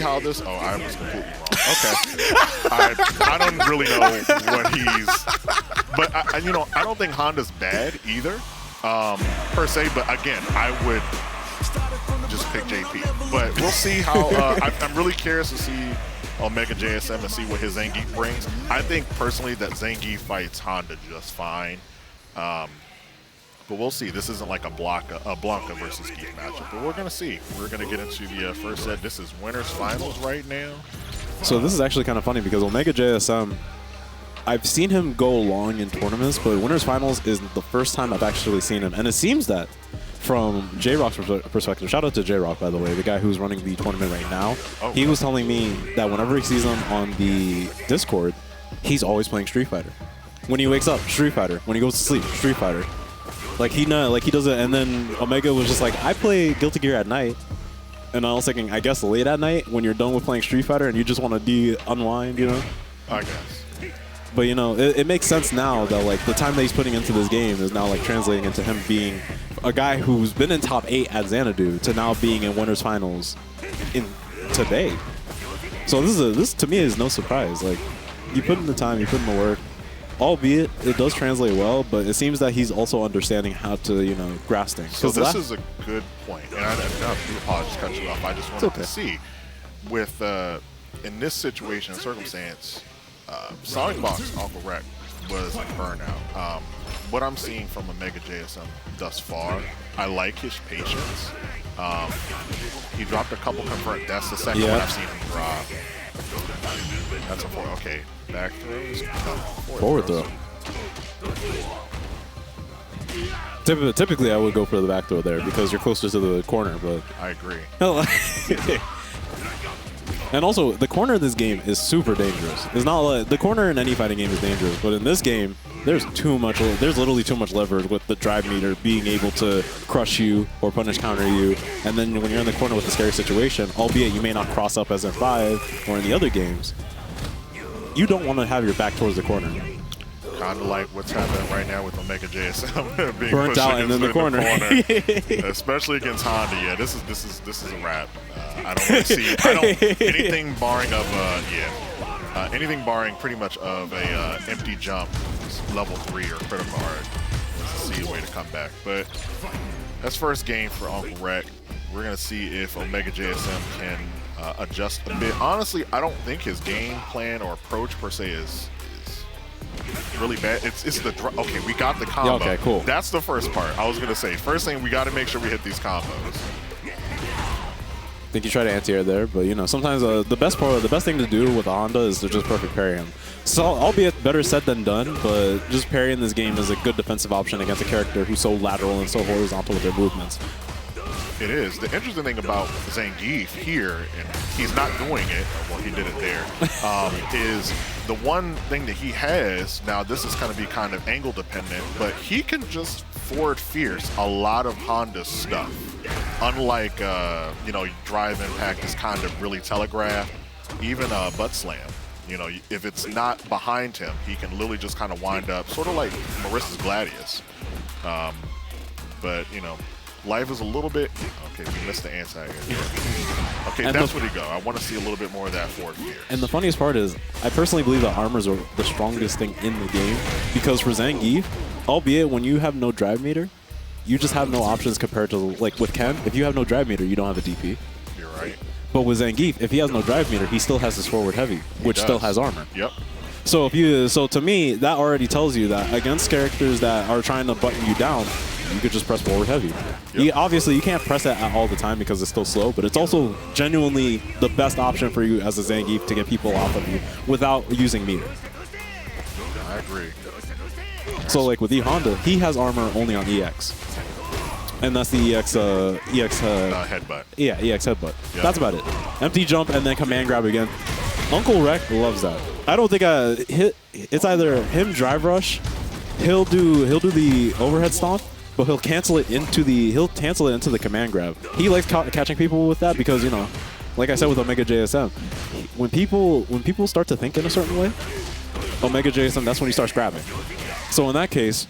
how this. Oh, I was completely wrong. Okay, I don't really know what he's. But I don't think Honda's bad either, per se. But again, I would just pick JP. But we'll see how. I'm really curious to see OmegaJSM and see what his Zangief brings. I think personally that Zangief fights Honda just fine. But we'll see. This isn't like a Blanca versus Geef matchup, but we're going to see. We're going to get into the first set. This is winners finals right now. So this is actually kind of funny because OmegaJSM, I've seen him go long in tournaments, but winners finals is the first time I've actually seen him. And it seems that from J-Rock's perspective, shout out to J-Rock, by the way, the guy who's running the tournament right now, he was telling me that whenever he sees him on the Discord, he's always playing Street Fighter. When he wakes up, Street Fighter. When he goes to sleep, Street Fighter. Like he does it, and then Omega was just like, I play Guilty Gear at night, and I was thinking, I guess late at night when you're done with playing Street Fighter and you just want to unwind, you know? I guess. But you know, it makes sense now that like the time that he's putting into this game is now like translating into him being a guy who's been in top 8 at Xanadu to now being in winners finals in today. So this to me is no surprise. Like you put in the time, you put in the work. Albeit, it does translate well, but it seems that he's also understanding how to, grasp things. So this is a good point, and I do apologize to cut you off. I just wanted to see, with in this situation and circumstance, Songbox UncleWreck was a burnout. What I'm seeing from OmegaJSM thus far, I like his patience. He dropped a couple confirmed. That's the second one I've seen him drop. That's a 4. Okay, back throws. Forward throw. Typically, I would go for the back throw there because you're closer to the corner, but I agree. And also, the corner of this game is super dangerous. It's not like the corner in any fighting game is dangerous, but in this game, there's literally too much leverage with the drive meter being able to crush you or punish counter you. And then when you're in the corner with a scary situation, albeit you may not cross up as in 5 or in the other games, you don't want to have your back towards the corner. Kind of like what's happening right now with OmegaJSM being burnt pushed out and in the corner. Especially against Honda. Yeah, this is a wrap. I don't really see anything barring of anything barring pretty much of a empty jump, level 3 or critical art. Let's see a way to come back. But that's first game for UncleWreck. We're gonna see if OmegaJSM can adjust a bit. Honestly, I don't think his game plan or approach per se is really bad. It's the okay. We got the combo. Yeah, okay, cool. That's the first part. I was gonna say first thing we got to make sure we hit these combos. I think you try to anti-air there, but sometimes the best thing to do with a Honda is to just perfect parry him. So, albeit better said than done, but just parrying this game is a good defensive option against a character who's so lateral and so horizontal with their movements. It is. The interesting thing about Zangief here, and he's not doing it, well, he did it there, is the one thing that he has, now this is going to be kind of angle dependent, but he can just forward fierce a lot of Honda's stuff. Unlike, drive impact is kind of really telegraphed, even butt slam. If it's not behind him, he can literally just kind of wind up, sort of like Marissa's Gladius. But, life is a little bit... Okay, we missed the anti. Okay, and that's where he go. I want to see a little bit more of that forward fear. And the funniest part is, I personally believe that armors are the strongest thing in the game. Because for Zangief, albeit when you have no drive meter, you just have no options compared to, like with Ken, if you have no drive meter, you don't have a DP. You're right. But with Zangief, if he has no drive meter, he still has his forward heavy, which still has armor. Yep. So to me, that already tells you that against characters that are trying to button you down, you could just press forward heavy. Yep. Obviously, you can't press it all the time because it's still slow, but it's also genuinely the best option for you as a Zangief to get people off of you without using meter. I agree. So like with E-Honda, he has armor only on EX. And that's the EX headbutt. Yeah, EX headbutt. Yep. That's about it. Empty jump and then command grab again. UncleWreck loves that. I don't think it's either him drive rush, he'll do the overhead stomp, but he'll cancel it into the command grab. He likes catching people with that because like I said with OmegaJSM, when people start to think in a certain way, OmegaJSM, that's when he starts grabbing. So in that case,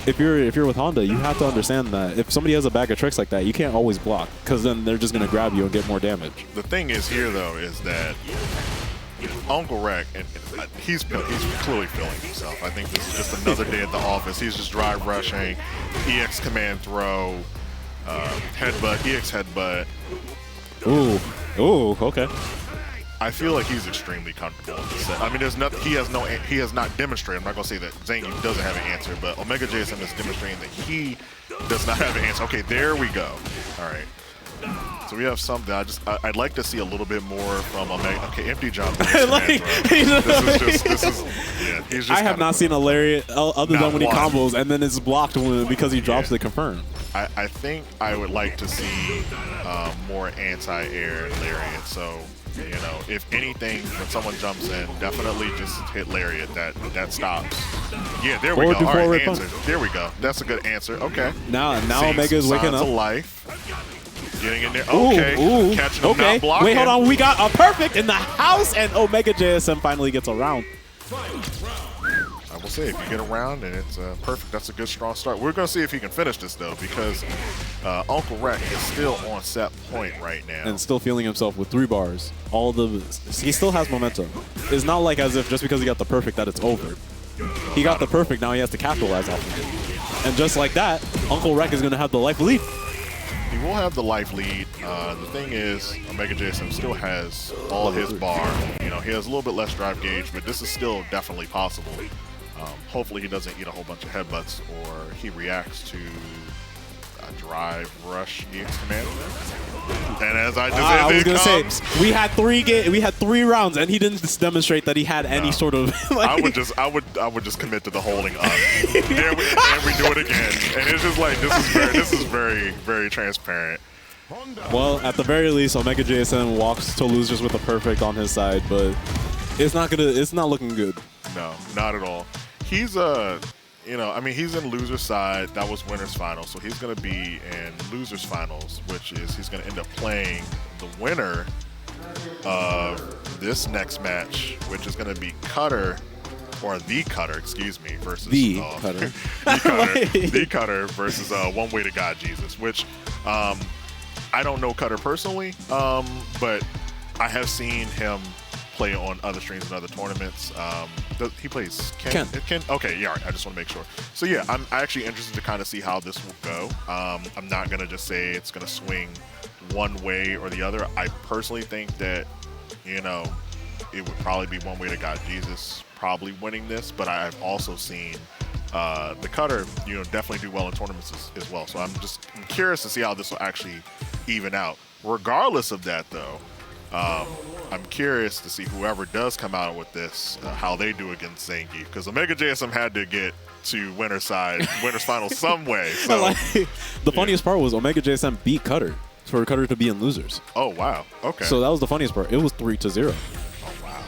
if you're with Honda, you have to understand that if somebody has a bag of tricks like that, you can't always block because then they're just gonna grab you and get more damage. The thing is here though is that UncleWreck, and he's clearly feeling himself. I think this is just another day at the office. He's just drive rushing, EX command throw, headbutt, EX headbutt. Ooh, okay. I feel like he's extremely comfortable in this set. I mean, there's nothing. He has not demonstrated. I'm not gonna say that Zangief doesn't have an answer, but OmegaJSM is demonstrating that he does not have an answer. Okay, there we go. All right. So we have something. I'd like to see a little bit more from Omega. Okay, empty jump. He's just I have not seen a lariat other than when he combos and then it's blocked because he drops the confirm. I think I would like to see more anti-air lariat. So, you know, if anything, when someone jumps in, definitely just hit lariat. That stops. Yeah, there we go. All right, answer. There we go. That's a good answer. Okay. Now Omega is waking up. Life. Getting in there. Okay. Catching him, not blocking. Wait, hold on. We got a perfect in the house, and OmegaJSM finally gets a round. I will say, if you get around and it's perfect, that's a good, strong start. We're going to see if he can finish this, though, because UncleWreck is still on set point right now. And still feeling himself with 3 bars. He still has momentum. It's not like as if just because he got the perfect that it's over. He got the perfect, now he has to capitalize off of it. And just like that, UncleWreck is going to have the life lead. He will have the life lead. The thing is, OmegaJSM still has all his bar. You know, he has a little bit less drive gauge, but this is still definitely possible. Hopefully he doesn't eat a whole bunch of headbutts or he reacts to a drive rush EX command. And as I was gonna say, we had 3 rounds and he didn't demonstrate that he had any sort of like, I would just commit to the holding up. And we do it again. And it's just like this is very, very transparent. Well, at the very least, OmegaJSM walks to losers with a perfect on his side, but it's not looking good. No, not at all. He's you know, I mean, he's in loser's side. That was winner's final, so he's going to be in loser's finals, which is he's going to end up playing the winner of this next match, which is going to be TheCutter, excuse me, versus TheCutter. TheCutter versus One Way to God Jesus, which I don't know TheCutter personally, but I have seen him play on other streams and other tournaments. He plays Ken. Okay, yeah, all right. I just want to make sure. So yeah, I'm actually interested to kind of see how this will go. I'm not gonna just say it's gonna swing one way or the other. I personally think that, you know, it would probably be One Way to God Jesus probably winning this, but I've also seen TheCutter, you know, definitely do well in tournaments as well. So I'm curious to see how this will actually even out. Regardless of that, though, I'm curious to see whoever does come out with this, how they do against Zangief, because OmegaJSM had to get to winner's final some way. So the funniest part was OmegaJSM beat TheCutter for TheCutter to be in losers. Oh wow, okay. So that was the funniest part. It was 3-0. Oh wow.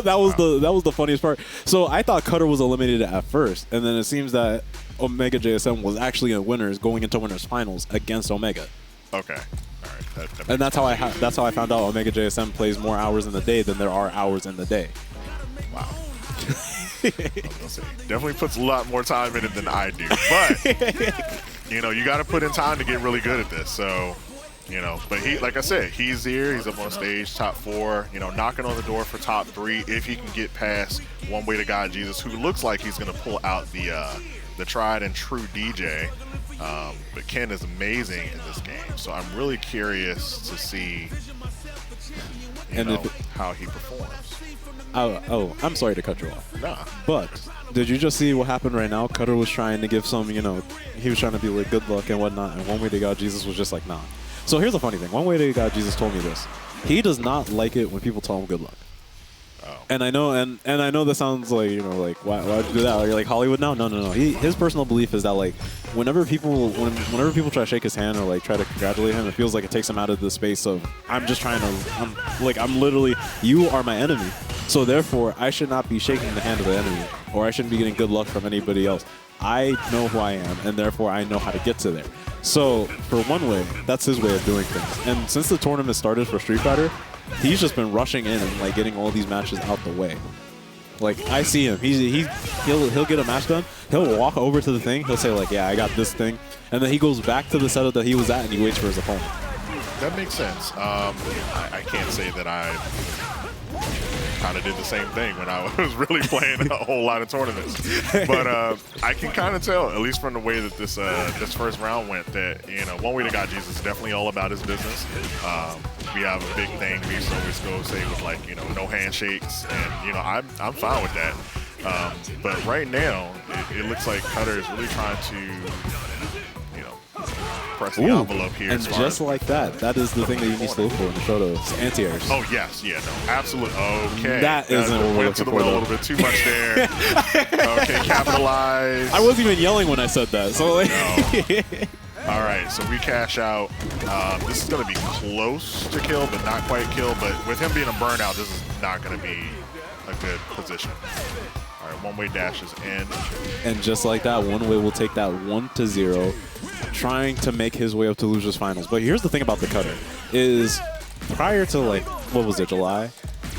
That was the funniest part. So I thought TheCutter was eliminated at first, and then it seems that OmegaJSM was actually in winners going into winners finals against Omega. Okay. And that's how I found out OmegaJSM plays more hours in the day than there are hours in the day. Wow. Definitely puts a lot more time in it than I do. But, you know, you got to put in time to get really good at this. So, you know, but he, like I said, he's here. He's up on stage, top 4, you know, knocking on the door for top 3 if he can get past One Way to God Jesus, who looks like he's going to pull out the tried and true Dee Jay. But Ken is amazing in this game, so I'm really curious to see how he performs. Oh, I'm sorry to cut you off. Nah. But did you just see what happened right now? TheCutter was trying to give some, you know, he was trying to be like good luck and whatnot, and One Way to God Jesus was just like, nah. So here's the funny thing. One Way to God Jesus told me this. He does not like it when people tell him good luck. Oh. And I know, and I know this sounds like, you know, like why'd you do that? Are you like Hollywood now? No. His personal belief is that like whenever people try to shake his hand or like try to congratulate him, it feels like it takes him out of the space of I'm literally, you are my enemy, so therefore I should not be shaking the hand of the enemy, or I shouldn't be getting good luck from anybody else. I know who I am, and therefore I know how to get to there. So for One Way, that's his way of doing things. And since the tournament started for Street Fighter, he's just been rushing in and like getting all these matches out the way. Like, I see him. He'll get a match done. He'll walk over to the thing. He'll say, like, yeah, I got this thing. And then he goes back to the setup that he was at, and he waits for his opponent. That makes sense. I can't say that I kind of did the same thing when I was really playing a whole lot of tournaments. But I can kind of tell, at least from the way that this first round went, that, you know, One Way to God Jesus is definitely all about his business. We have a big thing we used to always go say with, like, you know, no handshakes, and, you know, I'm fine with that. But right now, it looks like Cutter is really trying to, you know, press the envelope here. And just like that, that is the thing that you need to look for in the photos. Anti-airs. Oh, yes. Yeah, no. Absolutely. Okay. That isn't what we're went looking to the for, well a though. little bit too much there. Okay, capitalize. I wasn't even yelling when I said that. So, like, No. All right, so we cash out. This is going to be close to kill, but not quite kill. But with him being a burnout, this is not going to be a good position. All right, one-way dashes in. and just like that, One Way will take that 1-0, trying to make his way up to losers finals. But here's the thing about TheCutter is prior to, like, what was it, July?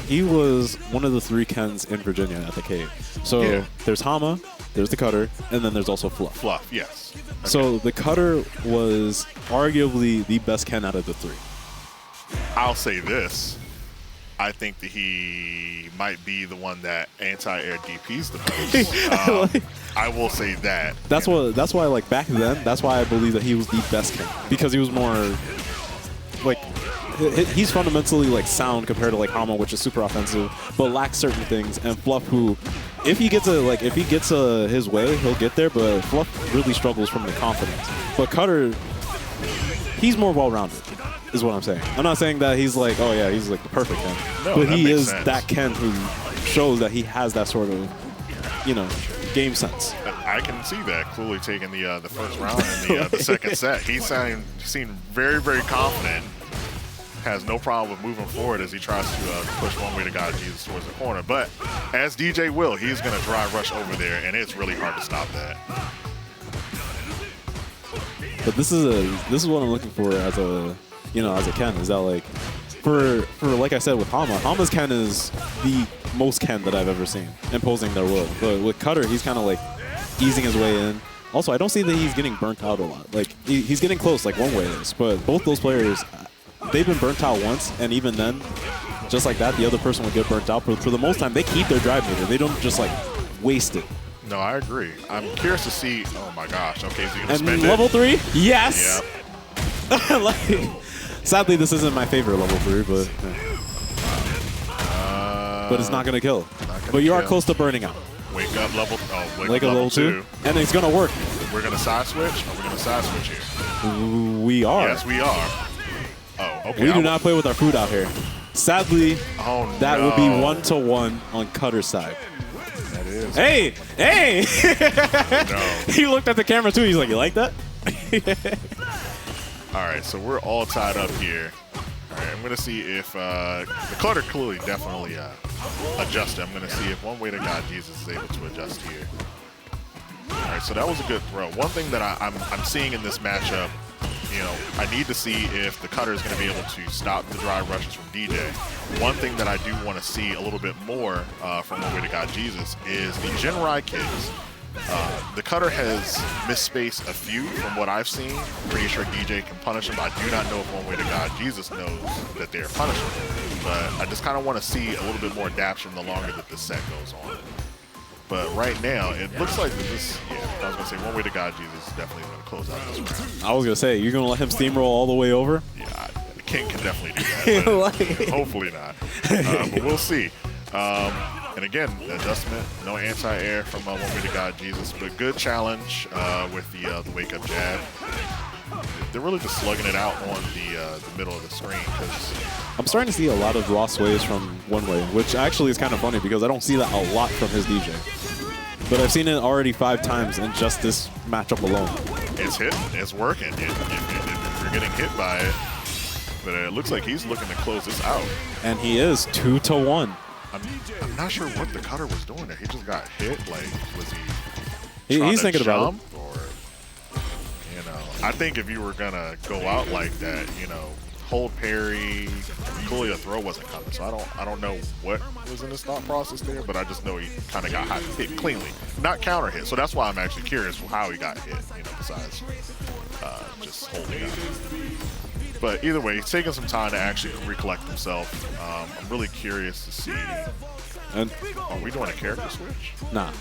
He was one of the 3 Kens in Virginia at the cave. So Yeah. there's Hama, there's TheCutter, and then there's also Fluff. Fluff, yes. Okay. So TheCutter was arguably the best Ken out of the 3. I'll say this. I think that he might be the one that anti-air DPs the most. I will say that. That's why, like, back then, that's why I believe that he was the best Ken, because he was more, like, he's fundamentally, like, sound compared to, like, Hama, which is super offensive, but lacks certain things, and Fluff, who, if he gets his way, he'll get there, but Fluff really struggles from the confidence. But Cutter, he's more well-rounded, is what I'm saying. I'm not saying that he's like, oh yeah, he's like the perfect Ken, No, but that he makes is sense. that Ken who shows that he has that sort of, you know, game sense. I can see that clearly taking the first round and the second set. He seemed very, very confident. Has no problem with moving forward as he tries to push One Way to God Jesus towards the corner. But as DJ will, he's going to dry rush over there, and it's really hard to stop that. But this is what I'm looking for as a, you know, as a Ken, is that, like, for like I said with Hama's Ken is the most Ken that I've ever seen, imposing their will. But with Cutter, he's kind of like easing his way in. Also, I don't see that he's getting burnt out a lot. Like, he's getting close, like One Way is. But both those players, they've been burnt out once, and even then, just like that, the other person would get burnt out. But for the most time, they keep their drive meter. They don't just, like, waste it. No, I agree. I'm curious to see. Oh my gosh. Okay, is he going to And spend it? level 3, yes. Yep. Like, sadly, this isn't my favorite level 3, but it's not gonna kill. But you are kill. close to burning out. Wake up level. Oh, Like a level 2, and it's gonna work. We're going to side switch. Are we going to side switch here? We are. Yes, we are. Oh, okay. We do not play with our food out here. Sadly, Oh, that no. would be 1-to-1 on Cutter's side. That is. Hey! No. He looked at the camera too. He's like, "You like that?" All right, so we're all tied up here. All right, I'm going to see if TheCutter clearly definitely adjusted. I'm going to see if One Way to God Jesus is able to adjust here. All right, so that was a good throw. One thing that I'm seeing in this matchup, you know, I need to see if TheCutter is going to be able to stop the drive rushes from DJ. One thing that I do want to see a little bit more from One Way to God Jesus is the Genrai kids. TheCutter has misspaced a few from what I've seen. Pretty sure DJ can punish him. I do not know if One Way to God Jesus knows that they're punishing. But I just kind of want to see a little bit more adaptation the longer that this set goes on. But right now, it looks like this, yeah, I was going to say One Way to God Jesus is definitely going to close out this round. I was gonna say, you're gonna let him steamroll all the way over? Yeah, King can definitely do that. But hopefully not. But we'll see. And again, adjustment, no anti-air from One Way to God Jesus, but good challenge with the wake-up jab. They're really just slugging it out on the middle of the screen because I'm starting to see a lot of lost waves from One Way, which actually is kind of funny because I don't see that a lot from his DJ. But I've seen it already 5 times in just this matchup alone. it's hitting, it's working. If you're getting hit by it, but it looks like he's looking to close this out. And he is 2-to-1. I'm not sure what TheCutter was doing there. He just got hit. Like, was he? He's trying to thinking about jump, or you know, I think if you were gonna go out like that, you know, hold parry. Clearly the throw wasn't coming, so I don't know what was in his thought process there, but I just know he kind of got hit cleanly, not counter hit. So that's why I'm actually curious how he got hit, you know, besides just holding up. But either way, he's taking some time to actually recollect himself. I'm really curious to see. And are we doing a character switch? Nah.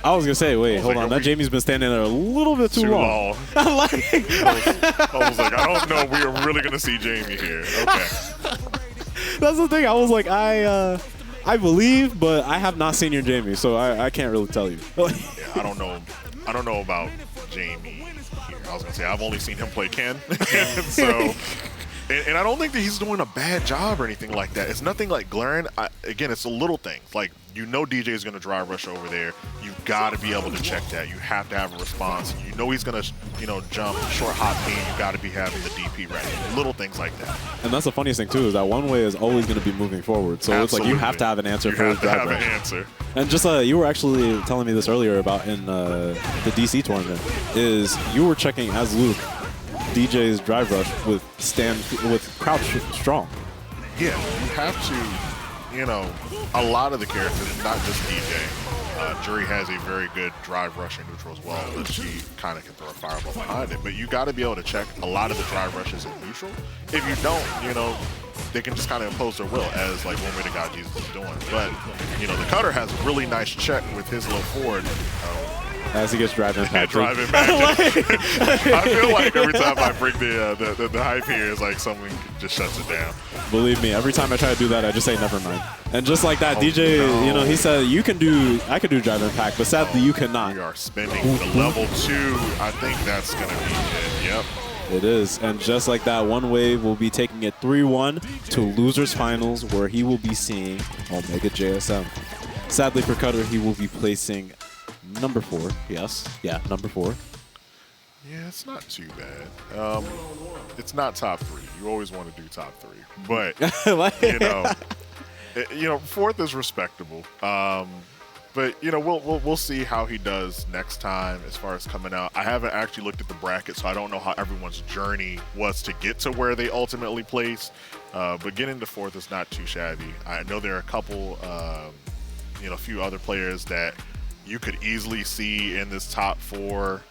I was gonna say, wait, hold on. That Jaime's been standing there a little bit too long. I was like, I don't know. We are really gonna see Jaime here. Okay. That's the thing. I was like, I believe, but I have not seen your Jaime, so I can't really tell you. Yeah, I don't know. I don't know about Jaime here. I was gonna say I've only seen him play Ken, and so. And I don't think that he's doing a bad job or anything like that. It's nothing like glaring. Again, it's a little things. Like, you know DJ is going to drive rush over there. You've got to be able to check that. You have to have a response. You know he's going to, you know, jump, short hop beam. You've got to be having the DP ready. Little things like that. And that's the funniest thing, too, is that one way is always going to be moving forward. So It's like you have to have an answer for his drive rush. You have to have an answer. And just you were actually telling me this earlier about in the DC tournament, is you were checking as Luke DJ's drive rush with crouch strong. Yeah, you have to, you know, a lot of the characters, not just DJ. Jury has a very good drive rush in neutral as well, but she kind of can throw a fireball behind it. But you got to be able to check a lot of the drive rushes in neutral. If you don't, you know, they can just kind of impose their will, as like One Way to God Jesus is doing. But, you know, TheCutter has a really nice check with his low forward. As he gets drive impact. Drive impact. I feel like every time I bring the hype here, it's like something just shuts it down. Believe me, every time I try to do that, I just say never mind. And just like that, DJ, you know, he said I could do drive impact, but sadly you cannot. We are spending the level 2. I think that's going to be it. Yep. It is. And just like that, One Wave will be taking it 3-1 to Losers Finals, where he will be seeing OmegaJSM. Sadly for Cutter, he will be placing number 4. Yes. Yeah, number 4. Yeah, it's not too bad. It's not top 3. You always want to do top 3. But, you know, 4th is respectable. But, you know, we'll see how he does next time as far as coming out. I haven't actually looked at the bracket, so I don't know how everyone's journey was to get to where they ultimately placed. But getting to 4th is not too shabby. I know there are a couple, you know, a few other players that you could easily see in this top 4,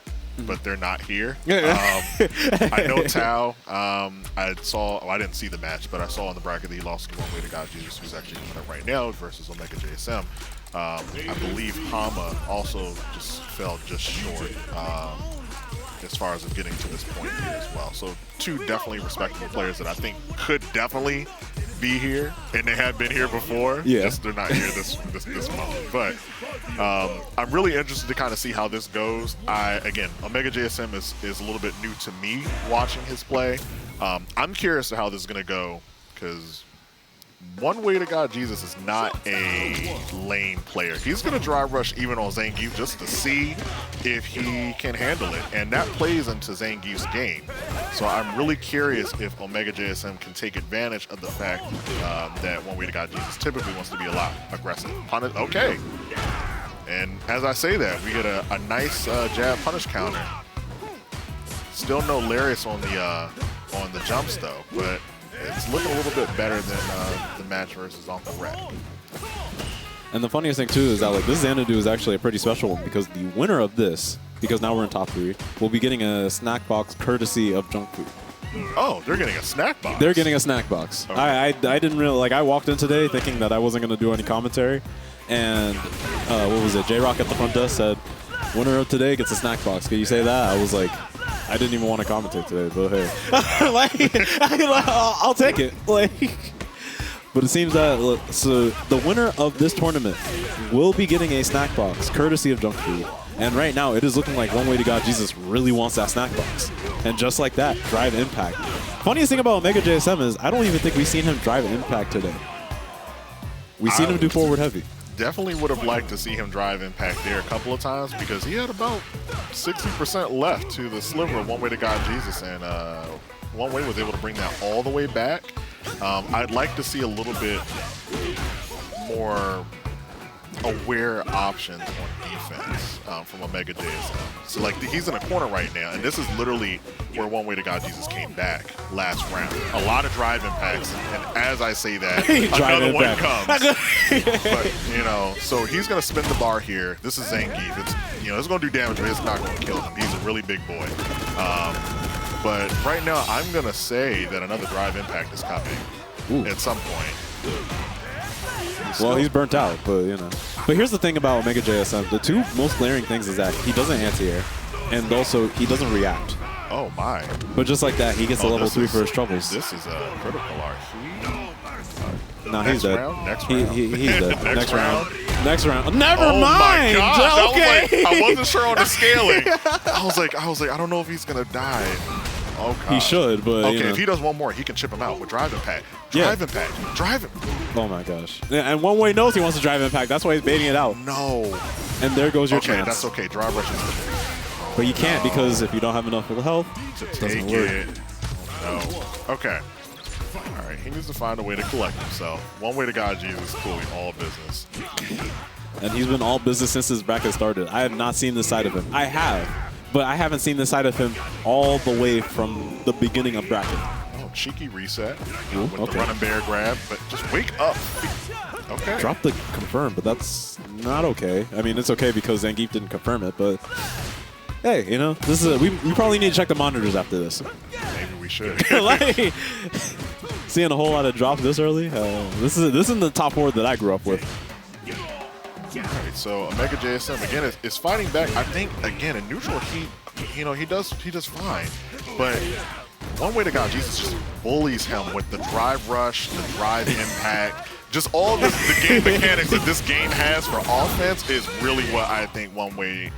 but they're not here. I know Tao. I didn't see the match, but I saw in the bracket that he lost to One Way to God Jesus, who's actually doing it right now versus OmegaJSM. I believe Hama also just fell just short as far as getting to this point here as well. So 2 definitely respectable players that I think could definitely be here, and they have been here before. Yeah. Just they're not here this moment. But I'm really interested to kind of see how this goes. Again, OmegaJSM is a little bit new to me watching his play. I'm curious to how this is going to go, because One Way to God Jesus is not a lane player. He's going to drive rush even on Zangief just to see if he can handle it. And that plays into Zangief's game. So I'm really curious if OmegaJSM can take advantage of the fact that One Way to God Jesus typically wants to be a lot aggressive. Punish, okay. And as I say that, we get a nice jab punish counter. Still no Larius on the jumps though, but it's looking a little bit better than the match versus UncleWreck. And the funniest thing too is that like this Xanadu is actually a pretty special one, because the winner of this, because now we're in top 3, will be getting a snack box courtesy of Junk Food. Oh, they're getting a snack box. They're getting a snack box. Okay. I didn't really like. I walked in today thinking that I wasn't going to do any commentary, and what was it? J-Rock at the front desk said, "Winner of today gets a snack box." Can you say that? I was like, I didn't even want to commentate today, but hey, I'll take it. Like, but it seems that so the winner of this tournament will be getting a snack box courtesy of Junk Food. And right now, it is looking like One Way to God Jesus really wants that snack box. And just like that, drive impact. Funniest thing about OmegaJSM is I don't even think we've seen him drive impact today. We've seen him do forward heavy. Definitely would have liked to see him drive impact there a couple of times, because he had about 60% left to the sliver of One Way to God Jesus, and One Way was able to bring that all the way back. I'd like to see a little bit more aware options on defense from OmegaJSM. So like he's in a corner right now, and this is literally where One Way to God Jesus came back last round. A lot of drive impacts, and as I say that, another one comes. But you know, so he's gonna spin the bar here. This is Zangief. It's it's gonna do damage, but it's not gonna kill him. He's a really big boy. But right now, I'm gonna say that another drive impact is coming at some point. Well, he's burnt out, but you know. But here's the thing about OmegaJSM. The two most glaring things is that he doesn't anti-air, and also he doesn't react. Oh my! But just like that, he gets a level 3 for his troubles. This is a critical art. No, he's dead. Next round. He's dead. Next round. Next round. Never mind. My gosh. Okay. I wasn't sure on the scaling. I was like, I don't know if he's gonna die. Oh, God. He should, but okay. If he does one more, he can chip him out with drive impact. Drive impact. Drive him. Oh my gosh. And One Way knows he wants to drive impact. That's why he's baiting it out. No. And there goes your chance. chance. That's okay. Drive rush is. But you can't because if you don't have enough health, it doesn't work. No. Okay. All right. He needs to find a way to collect himself. One Way to God Jesus is cool. All business. And he's been all business since his bracket started. I have not seen this side of him. I have, but I haven't seen this side of him all the way from the beginning of bracket. Oh, cheeky reset with the running bear grab, but just wake up. Okay. Drop the confirm, but that's not okay. I mean, it's okay because Zangief didn't confirm it, but hey, you know, this is we probably need to check the monitors after this. Maybe we should. Like, seeing a whole lot of drops this early. This is in the top 4 that I grew up with. All right, so OmegaJSM again is fighting back. I think again in neutral he does fine, but One Way to God Jesus just bullies him with the drive rush, the drive impact, just all the game mechanics that this game has for offense is really what I think One Way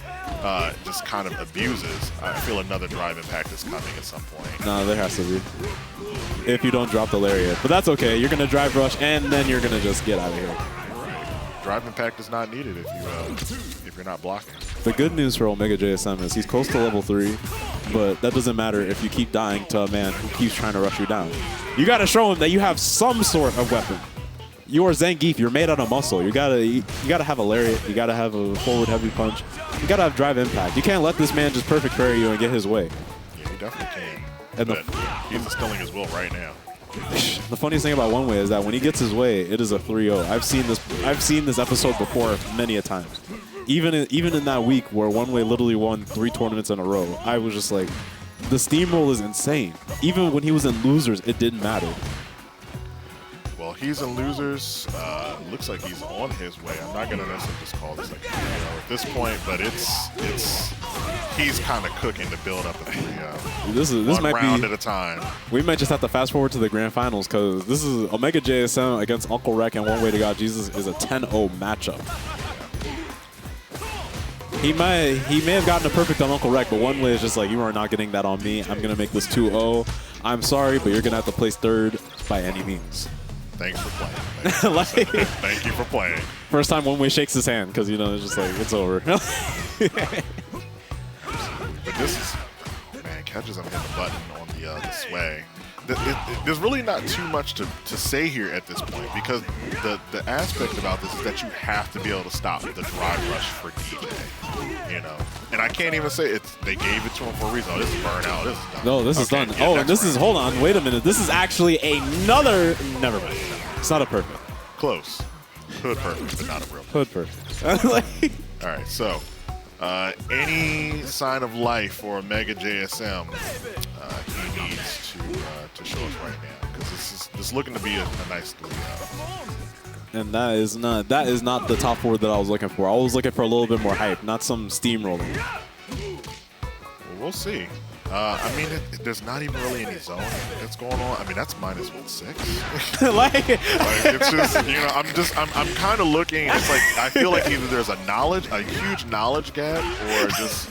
just kind of abuses. I feel another drive impact is coming at some point. No, there has to be. If you don't drop the lariat, but that's okay. You're gonna drive rush and then you're gonna just get out of here. Drive impact is not needed if you're not blocking. The good news for OmegaJSM is he's close to level 3, but that doesn't matter if you keep dying to a man who keeps trying to rush you down. You got to show him that you have some sort of weapon. You are Zangief. You're made out of muscle. You gotta have a lariat. You gotta have a forward heavy punch. You gotta have drive impact. You can't let this man just perfect parry you and get his way. Yeah, he definitely can. And but he's instilling his will right now. The funniest thing about One Way is that when he gets his way, it is a 3-0. I've seen this episode before many a times. Even in that week where One Way literally won 3 tournaments in a row, I was just like, the steamroll is insane. Even when he was in losers, it didn't matter. Well, he's in losers. Looks like he's on his way. I'm not gonna necessarily just call this like a 3-0 at this point, but he's kind of cooking to build up a 3-0. This one might round be at a time. We might just have to fast forward to the grand finals because this is OmegaJSM against UncleWreck and One Way to God Jesus is a 10-0 matchup. He may have gotten a perfect on UncleWreck, but One Way is just like, you are not getting that on me. I'm gonna make this 2-0. I'm sorry, but you're gonna have to place 3rd by any means. Thanks for playing. Thank you for playing. First time One Way shakes his hand because, you know, it's just like, it's over. But this is, man, catches him hitting the button on the sway. There's really not too much to say here at this point because the aspect about this is that you have to be able to stop the drive rush for DJ, you know. And I can't even say they gave it to him for a reason. Oh, this is burnout. This is done. No, this is done. Yeah, oh, and this is, hold on, wait a minute. This is actually another, never mind. It's not a perfect. Close. Hood perfect, but not a real hood perfect. All right, so any sign of life for OmegaJSM, he needs to show us right now because this is looking to be a nice 3-0. And that is not the top 4 that I was looking for. I was looking for a little bit more hype, not some steamrolling. Well, we'll see. I mean, there's not even really any zone that's going on. I mean, that's -6. like it's just, you know, I'm kind of looking. It's like I feel like either there's a huge knowledge gap, or just,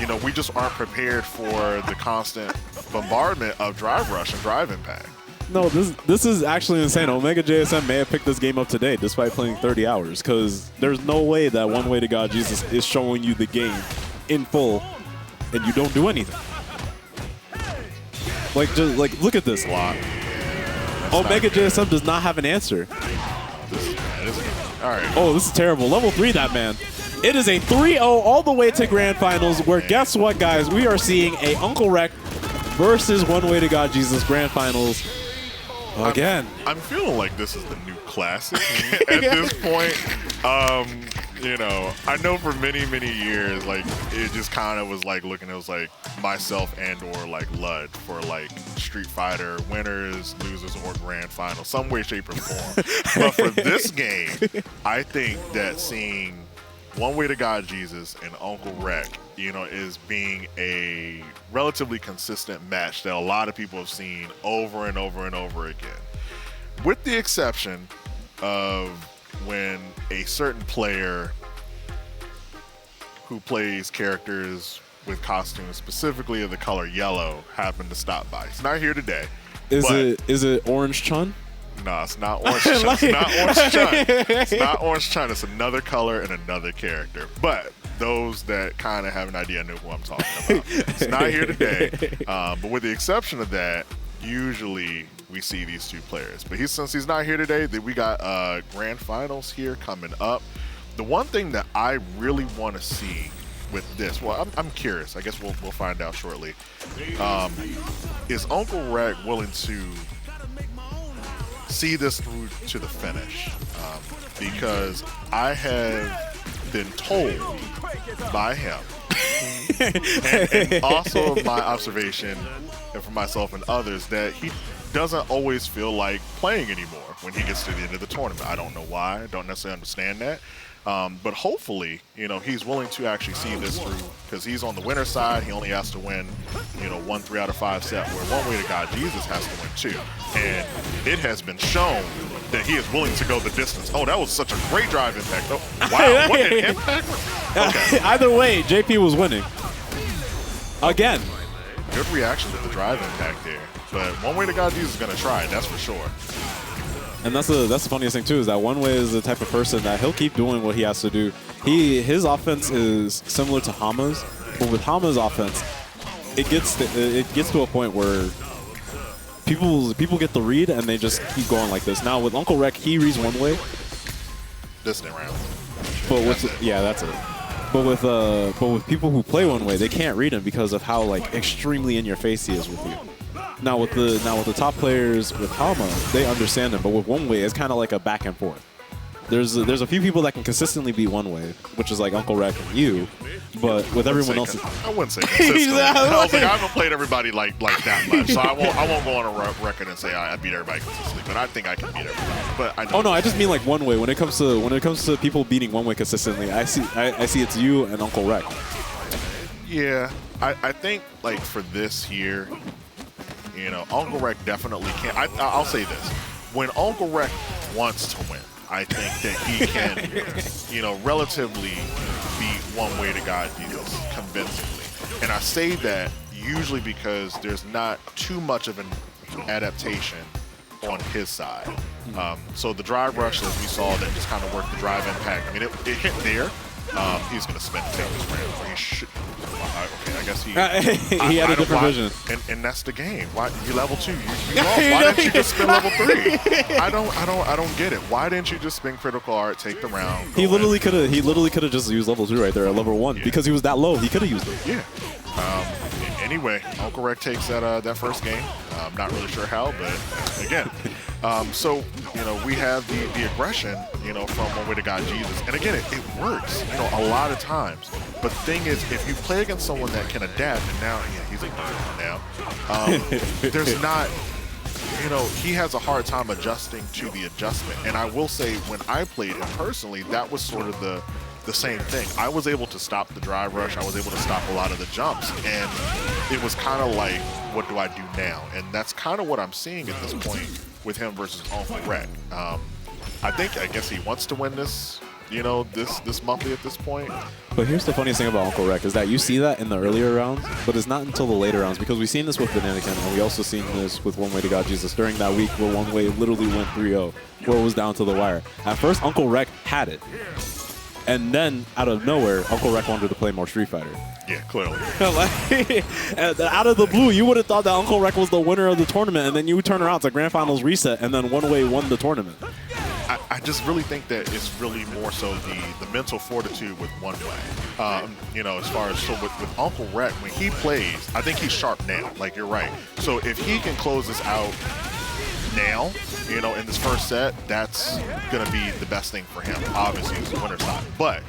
you know, we just aren't prepared for the constant bombardment of drive rush and drive impact. No, this is actually insane. OmegaJSM may have picked this game up today despite playing 30 hours because there's no way that One Way to God Jesus is showing you the game in full and you don't do anything. Like, just like, look at this. Block. OmegaJSM does not have an answer. All right. Oh, this is terrible. Level 3, that man. It is a 3-0 all the way to Grand Finals, where guess what, guys? We are seeing a UncleWreck versus One Way to God Jesus Grand Finals again. I'm feeling like this is the new classic at this point. You know, I know for many, many years, like, it just kind of was like looking, it was like myself and or like Lud for like Street Fighter winners, losers, or grand final, some way, shape, or form. But for this game, I think that seeing One Way to God Jesus and UncleWreck, you know, is being a relatively consistent match that a lot of people have seen over and over and over again. With the exception of when a certain player who plays characters with costumes specifically of the color yellow happened to stop by. He's not here today. Is it Orange Chun? No, it's not Orange Chun. It's not Orange Chun. It's not Orange Chun. It's another color and another character. But those that kind of have an idea know who I'm talking about. It's not here today. But with the exception of that, usually we see these two players. But since he's not here today, we got grand finals here coming up. The one thing that I really want to see with this, well, I'm curious. I guess we'll find out shortly. Is UncleWreck willing to see this through to the finish? Because I have been told by him, and also my observation, and for myself and others, that he doesn't always feel like playing anymore when he gets to the end of the tournament. I don't know why. I don't necessarily understand that. But hopefully, you know, he's willing to actually see this through, because he's on the winner's side. He only has to win, you know, 1 3 out of 5 set, where One Way to God Jesus has to win 2. And it has been shown that he is willing to go the distance. Oh, that was such a great drive impact. Oh, wow, what an impact. Okay. Either way, JP was winning. Again. Good reaction to the drive impact there. But One Way to God Jesus is going to try it, that's for sure. And that's the funniest thing too, is that One Way is the type of person that he'll keep doing what he has to do. His offense is similar to Hama's, but with Hama's offense, it gets to a point where people get the read and they just keep going like this. Now with UncleWreck, he reads One Way. Distant round. But that's it. But with people who play One Way, they can't read him because of how like extremely in your face he is with you. Now with the top players with Hama, they understand him, but with One Way, it's kind of like a back and forth. There's a few people that can consistently beat One Way, which is like UncleWreck and you, but with everyone else, I wouldn't say consistently. I was like, I haven't played everybody like that much, so I won't go on a record and say I beat everybody consistently, but I think I can beat everybody. But I just mean like One Way. When it comes to people beating One Way consistently, I see it's you and UncleWreck. Yeah, I think like for this here, you know, UncleWreck definitely can. I'll say this: when UncleWreck wants to win, I think that he can, you know, relatively beat One Way to God Jesus convincingly. And I say that usually because there's not too much of an adaptation on his side. So the drive rush, as we saw, that just kind of worked the drive impact. I mean, it hit there. He's going to spin the tail this round. He should. Okay, I guess he had a different vision. And that's the game. Why you level 2? You lost. Why didn't you just spin level 3? I don't get it. Why didn't you just spin critical art, take the round? He literally could have just used level 2 right there at level 1 because he was that low. He could have used it. Yeah. Anyway, UncleWreck takes that first game. I'm not really sure how, but again. So, you know, we have the aggression, you know, from One Way to God Jesus. And again, it works, you know, a lot of times. But the thing is, if you play against someone that can adapt, and now, he's a bird now, there's not, you know, he has a hard time adjusting to the adjustment. And I will say, when I played him personally, that was sort of the same thing. I was able to stop the drive rush. I was able to stop a lot of the jumps. And it was kind of like, what do I do now? And that's kind of what I'm seeing at this point with him versus UncleWreck. I guess he wants to win this, you know, this monthly at this point. But here's the funniest thing about UncleWreck is that you see that in the earlier rounds, but it's not until the later rounds, because we've seen this with Bananakin, and we also seen this with One Way to God Jesus during that week where One Way literally went 3-0, where it was down to the wire. At first, UncleWreck had it. And then, out of nowhere, UncleWreck wanted to play more Street Fighter. Yeah, clearly. Out of the blue, you would have thought that UncleWreck was the winner of the tournament, and then you turn around to Grand Finals reset, and then One Way won the tournament. I just really think that it's really more so the mental fortitude with One Way. You know, as far as with UncleWreck, when he plays, I think he's sharp now. Like, you're right. So if he can close this out now, you know, in this first set, that's going to be the best thing for him. Obviously, it's the winner's side. But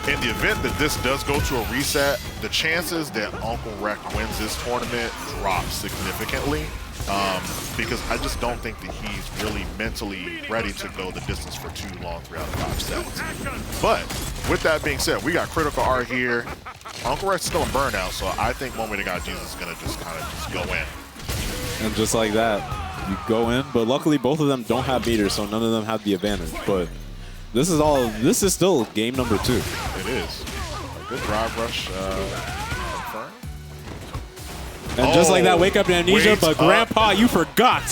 in the event that this does go to a reset, the chances that UncleWreck wins this tournament drop significantly. Because I just don't think that he's really mentally ready to go the distance for too long, 3 out of 5 sets. But with that being said, we got Critical Art here. UncleWreck's still in burnout, so I think One Way to God Jesus is going to just kind of just go in. And just like that, you go in. But luckily, both of them don't have meters, so none of them have the advantage. But this is still game number 2. It is. A good drive rush. Confirmed. And just like that, wake up amnesia, but up. Grandpa, you forgot.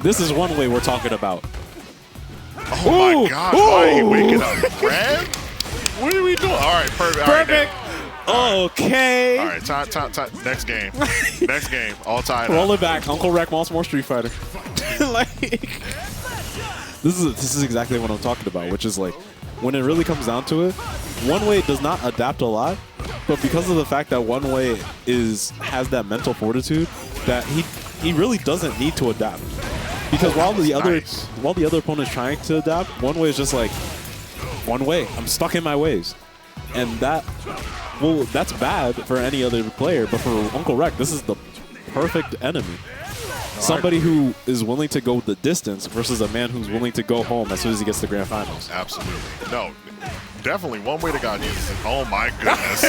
This is One Way we're talking about. Oh my God, why are you waking up, Brad? What are we doing? All right, perfect. Perfect. All right, Okay. All right, time. Next game. Next game. All tied Roll up. it back. UncleWreck wants more Street Fighter. Like, this is exactly what I'm talking about, which is like, when it really comes down to it, One Way does not adapt a lot, but because of the fact that One Way has that mental fortitude, that he really doesn't need to adapt. Because while the other opponent is trying to adapt, One Way is just like, One Way, I'm stuck in my ways. And that's bad for any other player, but for UncleWreck, this is the perfect enemy. Somebody who is willing to go the distance versus a man who's willing to go home as soon as he gets to grand finals. Absolutely. No, definitely One Way to God Jesus. Oh my goodness.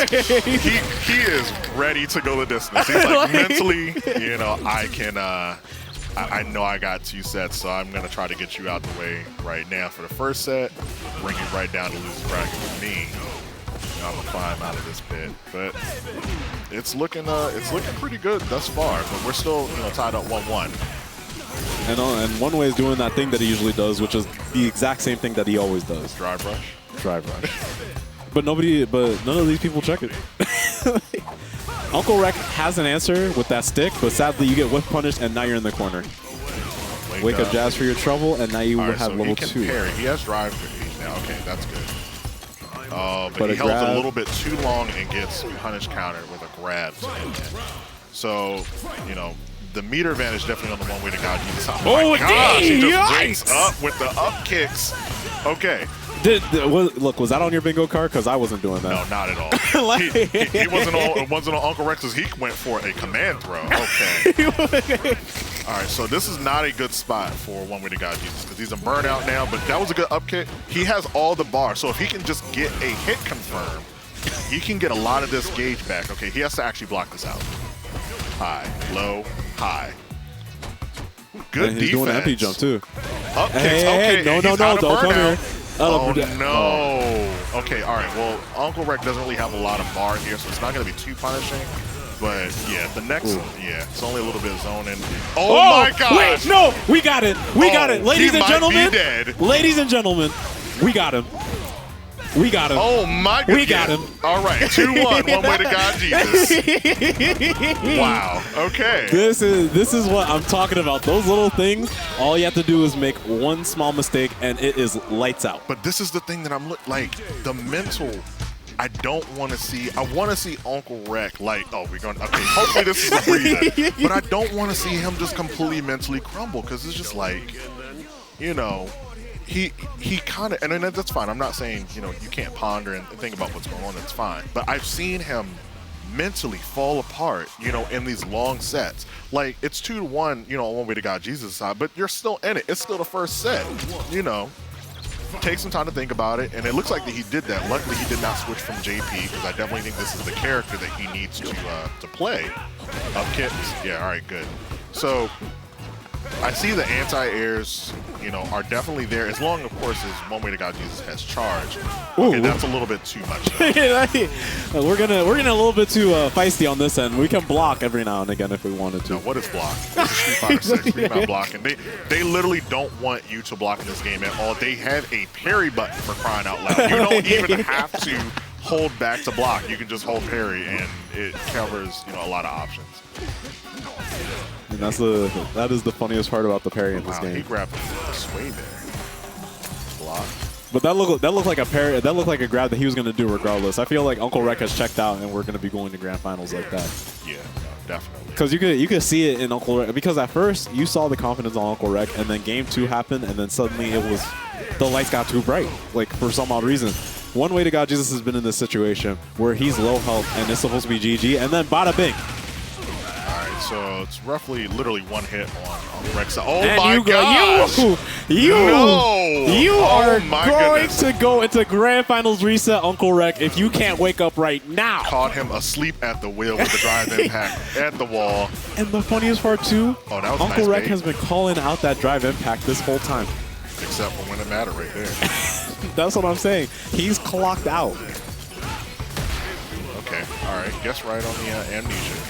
he is ready to go the distance. He's like, mentally, you know, I know I got 2 sets, so I'm going to try to get you out the way right now for the first set, bring you right down to losing bracket with me. I'm going to climb out of this pit. But it's looking pretty good thus far, but we're still, you know, tied up 1-1. And One Way is doing that thing that he usually does, which is the exact same thing that he always does. Drive rush? Drive rush. But none of these people check it. UncleWreck has an answer with that stick, but sadly you get whip punished and now you're in the corner. Wake up Jazz for your trouble, and now you will have level 2. Parry. He has drive now. Okay, that's good. But he held it a little bit too long and gets punish countered with a grab to end it. So, you know, the meter advantage definitely on the One Way to God Jesus. Oh my gosh, he just wakes up with the up kicks. Okay. Look, was that on your bingo card? Because I wasn't doing that. No, not at all. He wasn't on UncleWreck's. He went for a command throw. Okay. All right, so this is not a good spot for One Way to God Jesus because he's in burnout now, but that was a good up kick. He has all the bars, so if he can just get a hit confirmed, he can get a lot of this gauge back. Okay, he has to actually block this out. High, low, high. Good defense. He's doing an MP jump, too. Up kicks, okay. No, don't come here. Oh, no. Okay, all right. Well, UncleWreck doesn't really have a lot of bar here, so it's not going to be too punishing. But, yeah, the next, it's only a little bit of zoning. Oh, my gosh. Wait, no. We got it. We got it. Ladies and gentlemen. Ladies and gentlemen, we got him. We got him. Oh, my goodness. We got him. All right, 2-1, One Way to God Jesus. Wow, okay. This is what I'm talking about. Those little things, all you have to do is make one small mistake, and it is lights out. But this is the thing that I'm like, the mental, I don't want to see. I want to see UncleWreck like, oh, we're going, okay, hopefully this is a breather. But I don't want to see him just completely mentally crumble because it's just like, you know, he kind of, and then that's fine. I'm not saying, you know, you can't ponder and think about what's going on. That's fine. But I've seen him mentally fall apart, you know, in these long sets. Like, it's 2-1, you know, on One Way to God Jesus' side, but you're still in it. It's still the first set, you know. Take some time to think about it, and it looks like that he did that. Luckily, he did not switch from JP, because I definitely think this is the character that he needs to play. Up kicks. Yeah, all right, good. So, I see the anti-airs, you know, are definitely there, as long, of course, as One Way to God Jesus has charge. Okay, that's a little bit too much. We're gonna a little bit too feisty on this end. We can block every now and again if we wanted to. No, what is block? This is Street Fighter 6. Rebound blocking. They literally don't want you to block in this game at all. They have a parry button, for crying out loud. You don't even have to hold back to block. You can just hold parry, and it covers, you know, a lot of options. And that is the funniest part about the parry in this game. He grabbed sway there. block. But that looked like a parry. That looked like a grab that he was going to do regardless. I feel like UncleWreck has checked out, and we're going to be going to grand finals like that. Yeah, no, definitely. Because you could see it in UncleWreck. Because at first you saw the confidence on UncleWreck, and then game 2 happened, and then suddenly it was the lights got too bright, like for some odd reason. One way to God Jesus has been in this situation where he's low health and it's supposed to be GG, and then bada bing. So it's roughly literally one hit on Rex. Oh and my gosh! You are going goodness. to go into grand finals reset, UncleWreck, if you can't wake up right now. Caught him asleep at the wheel with the drive impact at the wall. And the funniest part too, that was UncleWreck nice has been calling out that drive impact this whole time. Except for when it mattered right there. That's what I'm saying. He's clocked out. Okay, all right. Guess right on the amnesia.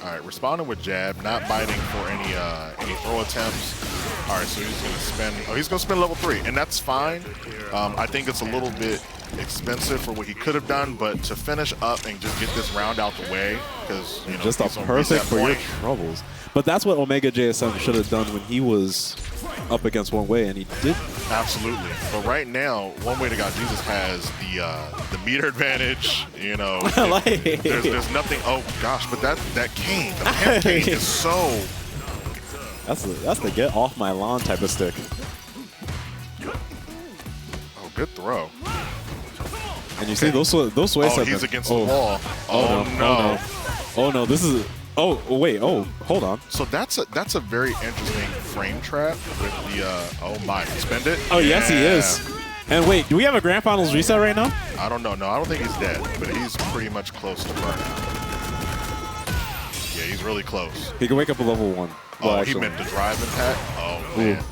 All right, responding with jab, not biting for any throw attempts. All right, so he's gonna spend. Oh, he's gonna spend level 3, and that's fine. I think it's a little bit expensive for what he could have done, but to finish up and just get this round out the way, because you know, just a perfect for your troubles. But that's what OmegaJSM should have done when he was up against One Way, and he did. Absolutely. But right now, One Way to God Jesus has the meter advantage. You know, there's nothing. Oh gosh, but that cane, the pimp cane is so. That's the get off my lawn type of stick. Oh, good throw. And you see those ways. Oh, he's against the wall. Oh no. Oh no, this is. Oh wait. Oh, hold on. So that's a very interesting frame trap with the. Oh my, spend it. Oh yeah. Yes, he is. And wait, do we have a grand finals reset right now? I don't know. No, I don't think he's dead, but he's pretty much close to burnout. Yeah, he's really close. He can wake up a level 1. Well, oh, he meant the drive impact. Oh man.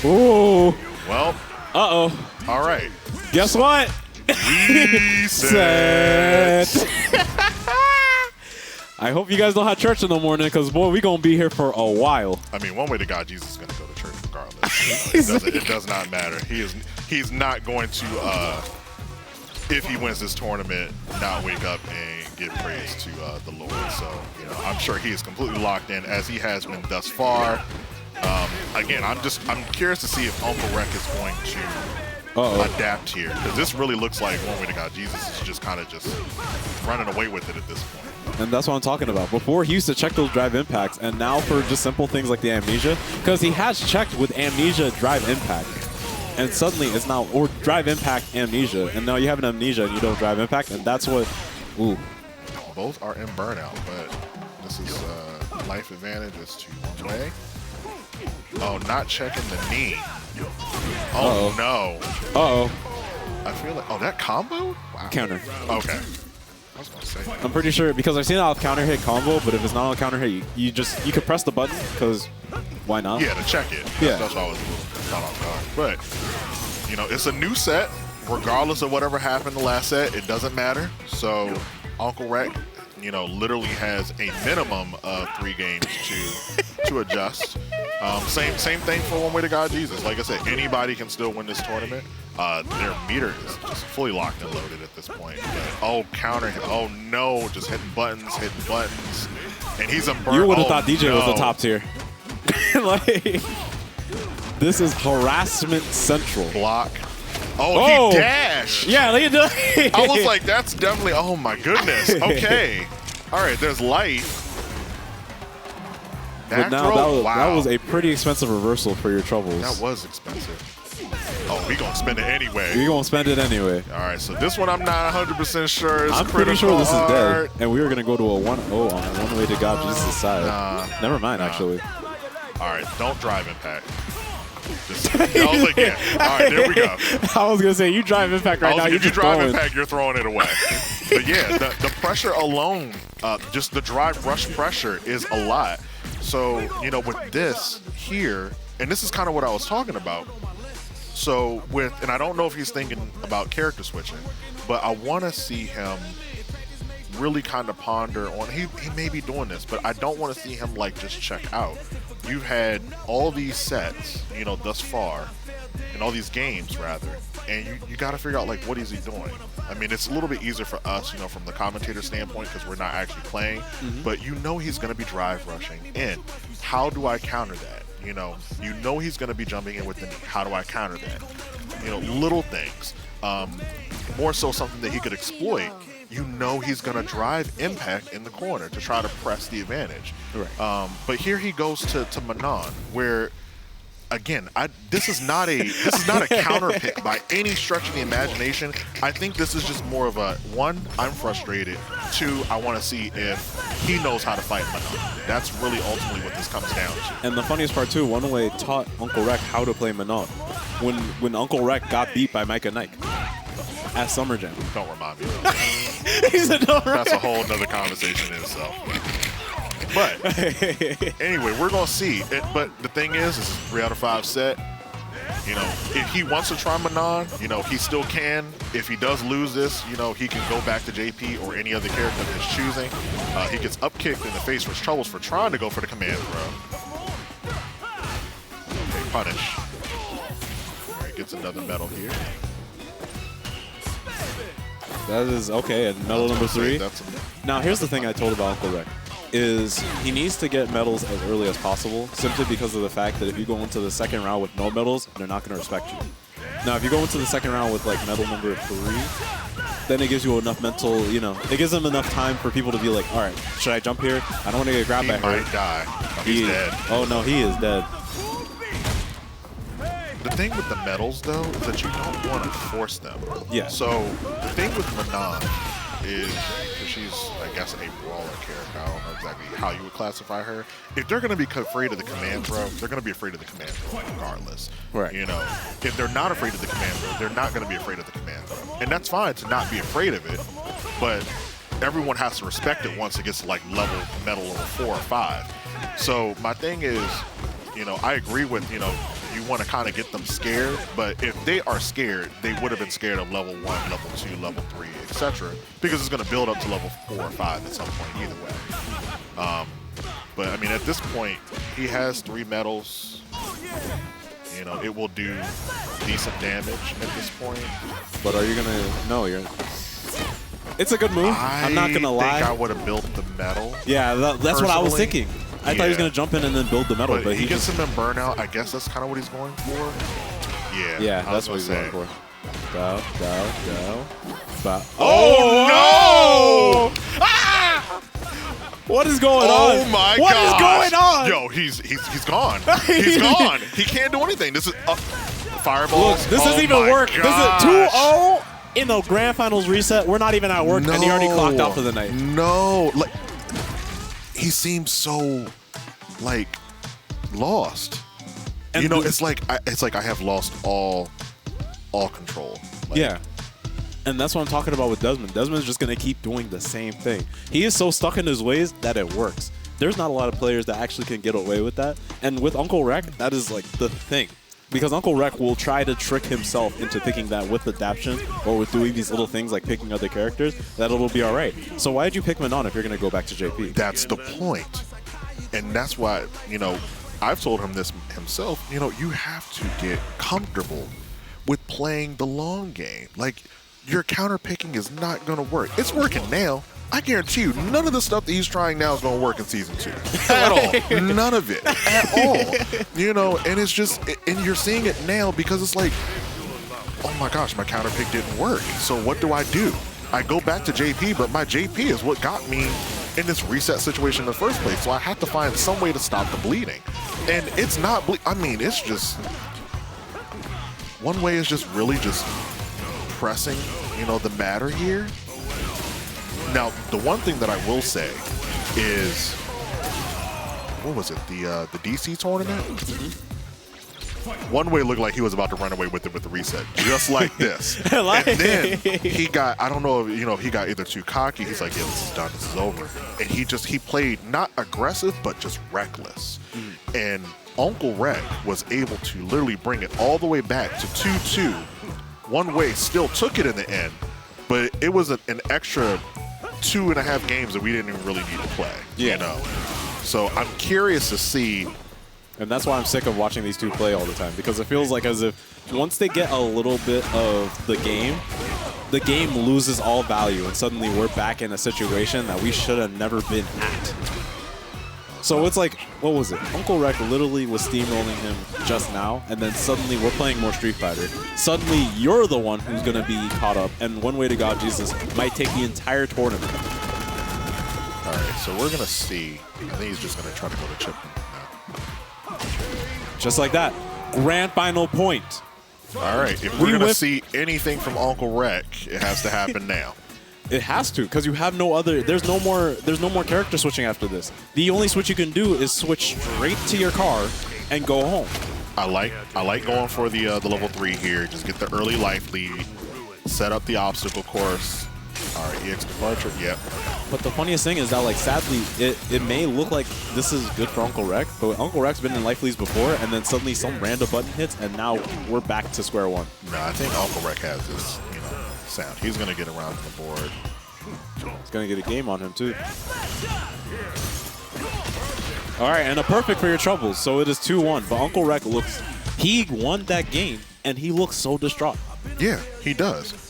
Ooh. Well. Uh-oh. All right. Guess what? Reset. I hope you guys don't have church in the morning, because boy, we gonna be here for a while. I mean, One Way to God Jesus is gonna go to church regardless. It does not matter. He's not going to if he wins this tournament, not wake up and give praise to the Lord. So you know, I'm sure he is completely locked in, as he has been thus far. Again, I'm curious to see if UncleWreck is going to adapt here, because this really looks like One Way to God Jesus is just kind of just running away with it at this point. And that's what I'm talking about. Before, he used to check those drive impacts, and now for just simple things like the amnesia, because he has checked with amnesia drive impact, and suddenly it's now, or drive impact amnesia, and now you have an amnesia and you don't drive impact, and that's what, ooh. Both are in burnout, but this is life advantage is to One Way. Oh, not checking the knee. Oh, no. Uh-oh. I feel like, that combo? Wow. Counter. Okay. I was going to say. I'm pretty sure, because I've seen it on counter hit combo, but if it's not on counter hit, you could press the button, because why not? Yeah, to check it. That's why I was a little caught off guard. But, you know, it's a new set. Regardless of whatever happened the last set, it doesn't matter. So, UncleWreck, you know, literally has a minimum of 3 games to adjust. Same thing for One Way to God Jesus. Like I said, anybody can still win this tournament. Their meter is just fully locked and loaded at this point. But, counter hit. Oh no, just hitting buttons. And he's a burn. You would have thought DJ was the top tier. Like, this is harassment central. Block. Oh, he dashed. Yeah, look at that. I was like, that's definitely, oh my goodness. Okay. All right, there's life. But now that was a pretty expensive reversal for your troubles. That was expensive. Oh, we gonna spend it anyway. We gonna spend it anyway. All right, so this one I'm not 100% sure is I'm pretty sure this hard. is dead. And we were gonna go to a 1-0 on a One Way to God Jesus side. Never mind, actually. All right, don't drive impact. Just yell again. All right, there we go. I was gonna say, you drive impact right now. If you drive impact, you're throwing it away. But yeah, the pressure alone, just the drive rush pressure is a lot. So, you know, with this here, and this is kind of what I was talking about. So and I don't know if he's thinking about character switching, but I want to see him really kind of ponder on, he may be doing this, but I don't want to see him like just check out. You've had all these sets, you know, thus far, and in all these games rather, and you got to figure out like what is he doing. I mean, it's a little bit easier for us, from the commentator standpoint because we're not actually playing, but he's going to be drive rushing in. How do I counter that? You know he's going to be jumping in with the knee. How do I counter that? Little things. More so something that he could exploit. He's going to drive impact in the corner to try to press the advantage. Right. But here he goes to Manon, where again, this is not a counter pick by any stretch of the imagination. I think this is just more of a one, I'm frustrated. Two, I want to see if he knows how to fight Manon. That's really ultimately what this comes down to. And the funniest part too, OneWay taught UncleWreck how to play Manon when UncleWreck got beat by Micah Nike at Summer Jam. Don't remind me of that. He said, "Don't." That's a whole nother conversation in itself. But anyway, we're gonna see. But the thing is 3 out of 5 set. If he wants to try Manon, he still can. If he does lose this, he can go back to JP or any other character of his choosing. He gets up kicked in the face for his troubles for trying to go for the command throw. Okay, punish. All right, gets another medal here. That is okay. And medal number 3. Now here's the thing I told about UncleWreck. Is he needs to get medals as early as possible, simply because of the fact that if you go into the second round with no medals, they're not going to respect you. Now, if you go into the second round with like medal number 3, then it gives you enough mental, it gives them enough time for people to be like, all right, should I jump here? I don't want to get grabbed by her. He might die. Oh, he's dead. Oh no, he is dead. The thing with the medals, though, is that you don't want to force them. Yeah. So the thing with Manon is, she's, I guess, a brawler character. I don't know exactly how you would classify her. If they're going to be afraid of the command throw, they're going to be afraid of the command throw regardless. Right. If they're not afraid of the command throw, they're not going to be afraid of the command throw. And that's fine to not be afraid of it, but everyone has to respect it once it gets to like medal level 4 or 5. So my thing is, I agree with, you want to kind of get them scared, but if they are scared, they would have been scared of level 1, level 2, level 3, etc. Because it's going to build up to level 4 or 5 at some point either way. But I mean, at this point, he has 3 medals. It will do decent damage at this point. But are you going to... No, you're... It's a good move. I'm not going to lie. I think I would have built the medal. Yeah, that's what I was thinking. I thought he was going to jump in and then build the medal, but he gets him in burnout. I guess that's kind of what he's going for. Yeah, that's what he's going for. Go. Oh no! Ah! What is going on? Oh my god! What is going on? Yo, he's gone. He's gone. He can't do anything. This is fireballs. Look, this doesn't even work. Gosh. This is 2-0 in the grand finals reset. We're not even at work, and he already clocked out for the night. No, he seems so lost. And it's like I have lost all control. Yeah. And that's what I'm talking about with Desmond. Desmond's just going to keep doing the same thing. He is so stuck in his ways that it works. There's not a lot of players that actually can get away with that. And with UncleWreck, that is like the thing. Because UncleWreck will try to trick himself into thinking that with adaption or with doing these little things like picking other characters, that it'll be all right. So why did you pick Manon if you're going to go back to JP? That's the point. And that's why, I've told him this himself, you have to get comfortable with playing the long game. Like, your counter picking is not going to work. It's working now. I guarantee you, none of the stuff that he's trying now is going to work in Season 2. At all. None of it. At all. And it's just, and you're seeing it now because it's like, oh my gosh, my counter pick didn't work. So what do? I go back to JP, but my JP is what got me in this reset situation in the first place. So I have to find some way to stop the bleeding. And it's not, it's just, one way is just really just pressing, the matter here. Now, the one thing that I will say is, what was it, the DC tournament? One way looked like he was about to run away with it with the reset, just like this. And then he got, I don't know if, he got either too cocky. He's like, yeah, this is done, this is over. And he played not aggressive, but just reckless. And UncleWreck was able to literally bring it all the way back to 2-2. One way still took it in the end, but it was an extra 2.5 games that we didn't even really need to play. So I'm curious to see And that's why I'm sick of watching these two play all the time, because it feels like as if once they get a little bit of the game loses all value, and suddenly we're back in a situation that we should have never been at. So it's like, what was it? UncleWreck literally was steamrolling him just now, and then suddenly we're playing more Street Fighter. Suddenly you're the one who's going to be caught up, and one way to God Jesus might take the entire tournament. All right, so we're going to see. I think he's just going to try to go to chip now. Just like that. Grand final point. All right, if we're going to see anything from UncleWreck, it has to happen now. It has to, because you have no other. There's no more character switching after this. The only switch you can do is switch straight to your car and go home. I like going for the level 3 here. Just get the early life lead, set up the obstacle course. All right, EX departure. Yep. But the funniest thing is that, like, sadly, it may look like this is good for UncleWreck, but UncleWreck's been in life leads before, and then suddenly some random button hits, and now we're back to square one. No, I think UncleWreck has this, sound. He's gonna get around the board. He's gonna get a game on him too. All right, and a perfect for your troubles. So it is 2-1. But UncleWreck he won that game, and he looks so distraught. Yeah, he does.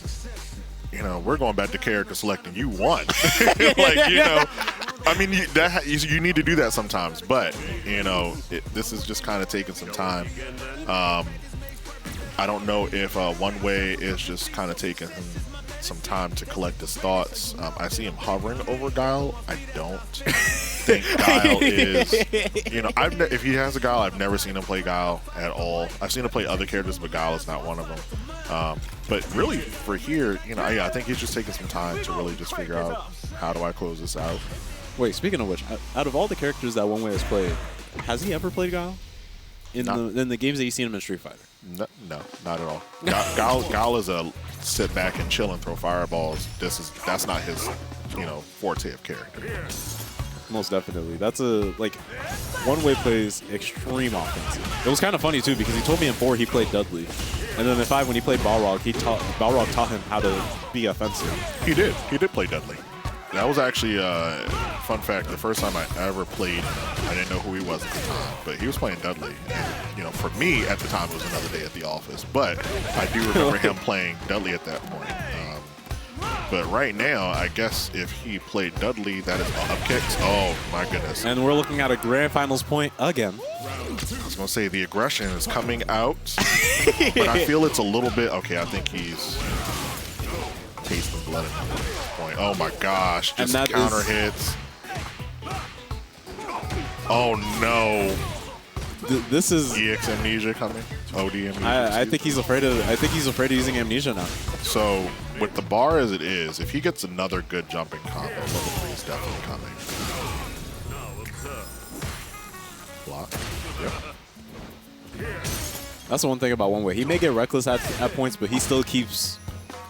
We're going back to character selecting. You won. I mean, you need to do that sometimes. But this is just kind of taking some time. I don't know if One Way is just kind of taking him some time to collect his thoughts. I see him hovering over Guile. I don't think Guile is, if he has a Guile, I've never seen him play Guile at all. I've seen him play other characters, but Guile is not one of them. But really, for here, I think he's just taking some time to really just figure out, how do I close this out? Wait, speaking of which, out of all the characters that One Way has played, has he ever played Guile? In the games that you've seen him in Street Fighter? No, not at all. Guile is a sit back and chill and throw fireballs. That's not his, forte of character. Most definitely. That's One Way plays extreme offense. It was kind of funny too, because he told me in 4 he played Dudley, and then in 5 when he played Balrog, Balrog taught him how to be offensive. He did play Dudley. That was actually fun fact. The first time I ever played, I didn't know who he was at the time, but he was playing Dudley. And, for me at the time, it was another day at the office. But I do remember him playing Dudley at that point. But right now, I guess if he played Dudley, that is up kicks. Oh my goodness! And we're looking at a grand finals point again. I was gonna say the aggression is coming out, but I feel it's a little bit. Okay, I think he's tasting blood at this point. Oh my gosh, just counter hits. Oh no. This is EX amnesia coming. OD amnesia. I think he's afraid of using amnesia now. So with the bar as it is, if he gets another good jumping combo, level 3 is definitely coming. Block. Yep. That's the one thing about One Way. He may get reckless at points, but he still keeps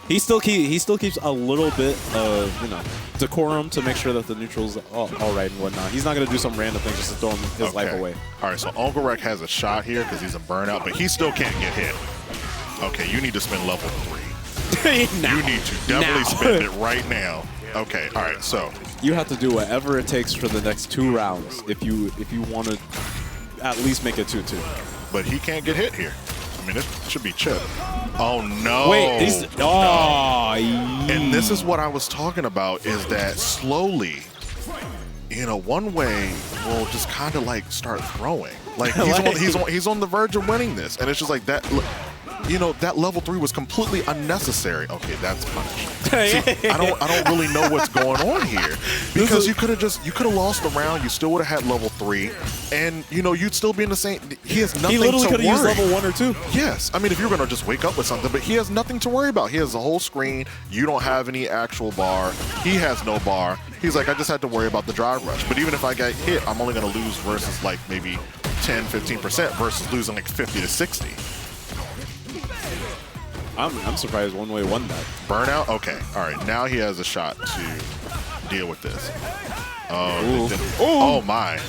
a little bit of decorum to make sure that the neutral's all right and whatnot. He's not gonna do some random thing just to throw his life away. All right, so UncleWreck has a shot here because he's in burnout, but he still can't get hit. Okay, you need to spend level 3. Now. You need to definitely spend it right now. Okay, all right, so you have to do whatever it takes for the next 2 rounds if you want to at least make it 2-2. But he can't get hit here. I mean, it should be chip. Oh no! Wait, and this is what I was talking about, is that slowly, One Way will just kind of start throwing. He's on the verge of winning this, and it's just like that. That level 3 was completely unnecessary. Okay, that's punishment. See, I don't really know what's going on here, because you could have lost the round. You still would have had level 3, and you'd still be in the same. He has nothing to worry. He literally could have used level 1 or 2. Yes, I mean, if you're gonna just wake up with something, but he has nothing to worry about. He has the whole screen. You don't have any actual bar. He has no bar. He's like, I just had to worry about the drive rush. But even if I get hit, I'm only gonna lose versus maybe 10-15% versus losing 50 to 60. I'm surprised One Way won that. Burnout? Okay. All right. Now he has a shot to deal with this. Oh, my.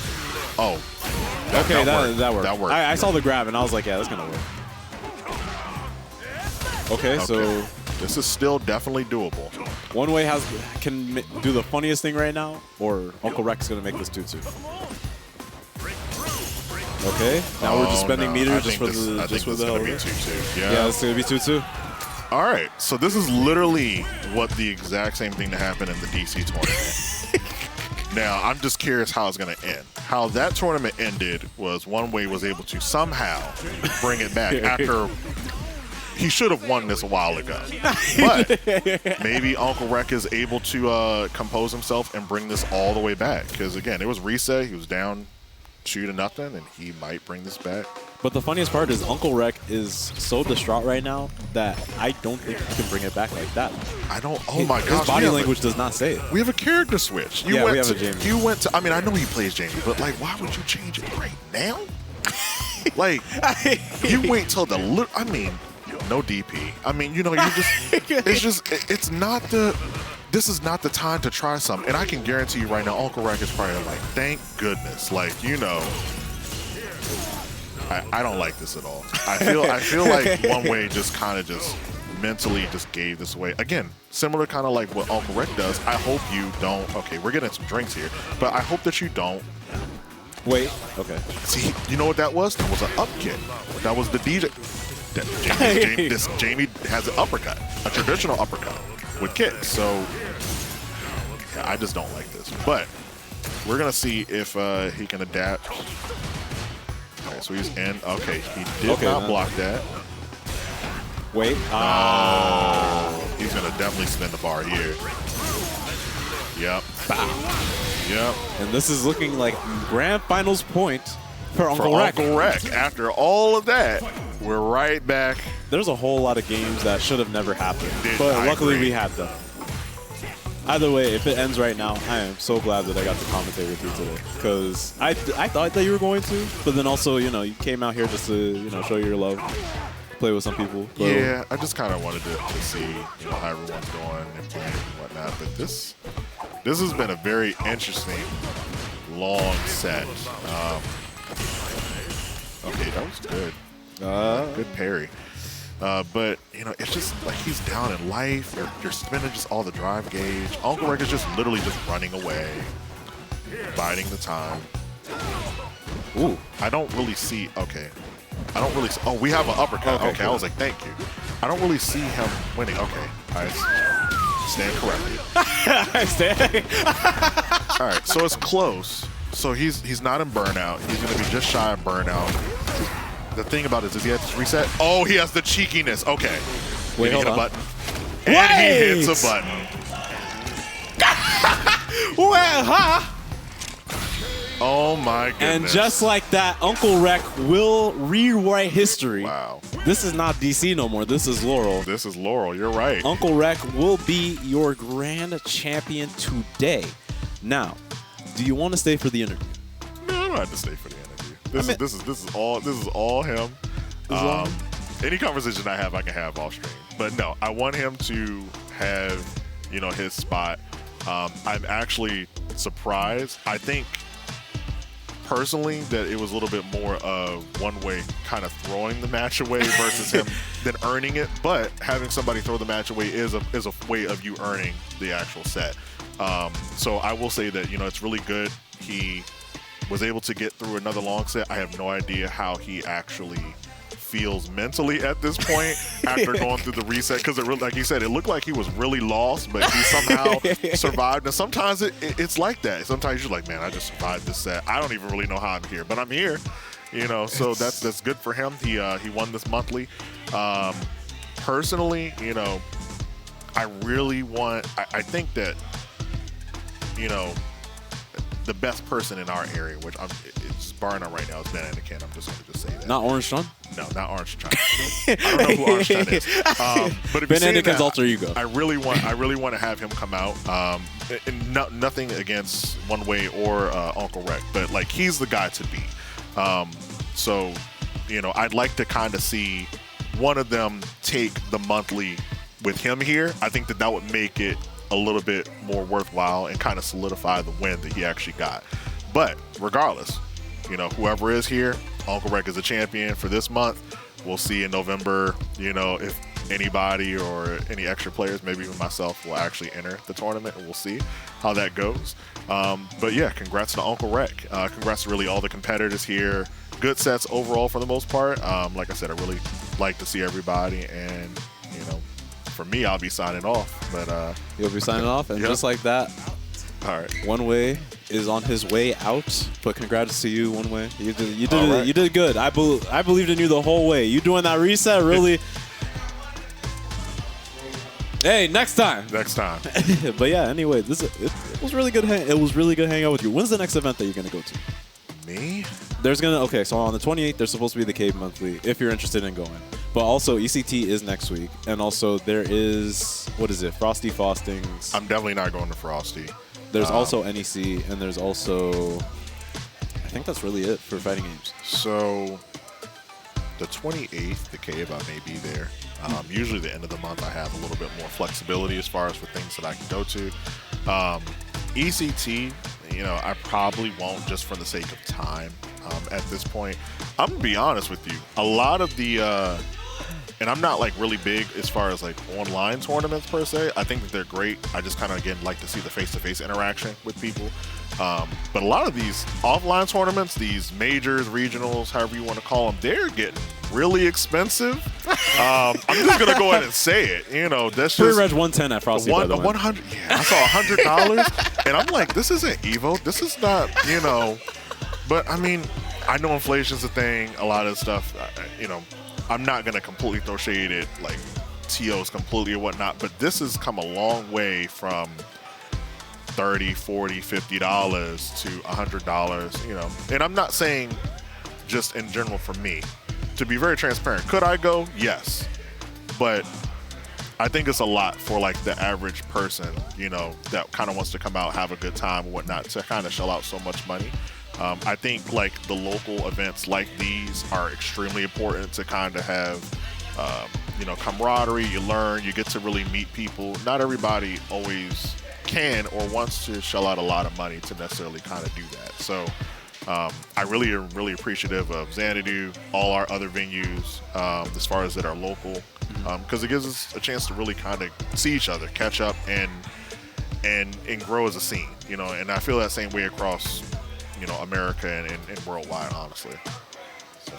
Oh. Okay, that worked. That worked. I saw the grab, and I was like, yeah, that's going to work. Okay, so this is still definitely doable. One Way can do the funniest thing right now, or UncleWreck's going to make this 2-2. Okay. Now we're just spending no. meters I just think for this- the I think this is hell gonna of be it. 2-2. Yeah, it's gonna be 2-2. All right, so this is literally what the exact same thing that happened in the DC tournament. Now, I'm just curious how it's going to end. How that tournament ended was one way was able to somehow bring it back after he should have won this a while ago. But maybe UncleWreck is able to compose himself and bring this all the way back. Because, again, it was reset. He was down 2-0, and he might bring this back. But the funniest part is UncleWreck is so distraught right now that I don't think he can bring it back like that. I don't. Oh my gosh! His body language does not say it. We have a character switch. Yeah, we have a Jaime. You went to. I mean, I know he plays Jaime, but like, why would you change it right now? Like, you wait till the. I mean, no DP. I mean, you know, you just. It's just. It's not the. This is not the time to try something. And I can guarantee you right now, UncleWreck is probably like, thank goodness. Like, you know. I don't like this at all. I feel like One Way just kind of just mentally just gave this away. Again, similar kind of like what UncleWreck does. I hope you don't. Okay, we're getting some drinks here, but I hope that you don't. Wait. Okay. See, you know what that was? That was an up kick. That was the DJ. Jaime has an uppercut, a traditional uppercut with kicks. So yeah, I just don't like this. But we're gonna see if he can adapt. Okay, so he's in. Okay, he did not block that. Wait. Oh, he's going to definitely spin the bar here. Yep. Bow. Yep. And this is looking like grand finals point for UncleWreck. UncleWreck. After all of that, we're right back. There's a whole lot of games that should have never happened, but I luckily agree. we had them. Either way, if it ends right now, I am so glad that I got to commentate with you today. Because I thought that you were going to, but then also, you know, you came out here just to, you know, show your love, play with some people. But Yeah, I just kind of wanted to see, you know, how everyone's doing and playing and whatnot. But this has been a very interesting, long set. Okay, that was good. Good parry. But, you know, it's just like he's down in life. You're spinning just all the drive gauge. UncleWreck is just literally just running away, biding the time. Ooh, I don't really see. Okay. I don't really see. Oh, we have an uppercut. Okay, cool. I was like, thank you. I don't really see him winning. Okay. I stand corrected. I stand. All right, so it's close. So he's not in burnout. He's going to be just shy of burnout. The thing about it is he has to reset. Oh, he has the cheekiness. Okay. Wait, Did he hit hold a on. button? And he hits a button. Well, huh? Oh my goodness. And just like that, UncleWreck will rewrite history. Wow. This is not DC no more. This is Laurel. This is Laurel. You're right. UncleWreck will be your grand champion today. Now, do you want to stay for the interview? No, I don't have to stay for the interview. This is all him. Any conversation I have, I can have off stream. But no, I want him to have, you know, his spot. I'm actually surprised. I think personally that it was a little bit more of One Way kind of throwing the match away versus him than earning it. But having somebody throw the match away is a way of you earning the actual set. So I will say that, you know, it's really good. He was able to get through another long set. I have no idea how he actually feels mentally at this point after going through the reset, because it really, like you said, it looked like he was really lost, but he somehow survived. And sometimes it's like that. Sometimes you're like, man, I just survived this set. I don't even really know how I'm here, but I'm here. You know, so that's good for him. He won this monthly. Personally, you know, I really want. I think that, you know, the best person in our area, which it's barring on right now, is Ben Anakin. I'm just going to say that. Not Orange Chun? No, not Orange Chun. I don't know who Orange Chun is. But if Ben you're Anakin's alter ego. I really want to have him come out. And nothing against One Way or UncleWreck, but like he's the guy to beat. So, you know, I'd like to kind of see one of them take the monthly with him here. I think that would make it a little bit more worthwhile and kind of solidify the win that he actually got. But regardless, you know, whoever is here, UncleWreck is a champion for this month. We'll see in November, you know, if anybody or any extra players, maybe even myself, will actually enter the tournament, and we'll see how that goes. But yeah, congrats to UncleWreck. Congrats to really all the competitors here. good sets overall for the most part. Like I said, I really like to see everybody, and for me, I'll be signing off. But you'll be signing off, and just like that, all right, One Way is on his way out. But congrats to you, One Way. You did right. You did good. I believed in you the whole way. You doing that reset really. Hey, next time. Next time. But yeah, anyway, it was really good. It was really good hanging out with you. When's the next event that you're gonna go to? Me? So on the 28th, there's supposed to be the Cave Monthly if you're interested in going. But also ECT is next week, and also there is Frosty Faustings. I'm definitely not going to Frosty. There's also NEC, and there's also, I think that's really it for fighting games. So the 28th, the Cave, I may be there. Usually the end of the month, I have a little bit more flexibility as far as for things that I can go to. ECT, I probably won't just for the sake of time at this point. I'm going to be honest with you. A lot of the, and I'm not like really big as far as like online tournaments per se. I think that they're great. I just kind of, again, like to see the face-to-face interaction with people. But a lot of these offline tournaments, these majors, regionals, however you want to call them, they're getting really expensive. I'm just gonna go ahead and say it. That's just Pre-reg 110 at Frosty. 100. Yeah, I saw $100, and I'm like, this isn't Evo. This is not. But I mean, I know inflation's a thing. A lot of stuff. I'm not gonna completely throw shade at like TOs completely or whatnot. But this has come a long way from $30, $40, $50 to $100, and I'm not saying just in general for me. To be very transparent, could I go? Yes. But I think it's a lot for like the average person, that kind of wants to come out, have a good time and whatnot, to kind of shell out so much money. I think like the local events like these are extremely important to kind of have, camaraderie. You learn, you get to really meet people. Not everybody always can or wants to shell out a lot of money to necessarily kind of do that. So I really am really appreciative of Xanadu, all our other venues, as far as that are local, because it gives us a chance to really kind of see each other, catch up, and grow as a scene, and I feel that same way across, America and worldwide, honestly. So.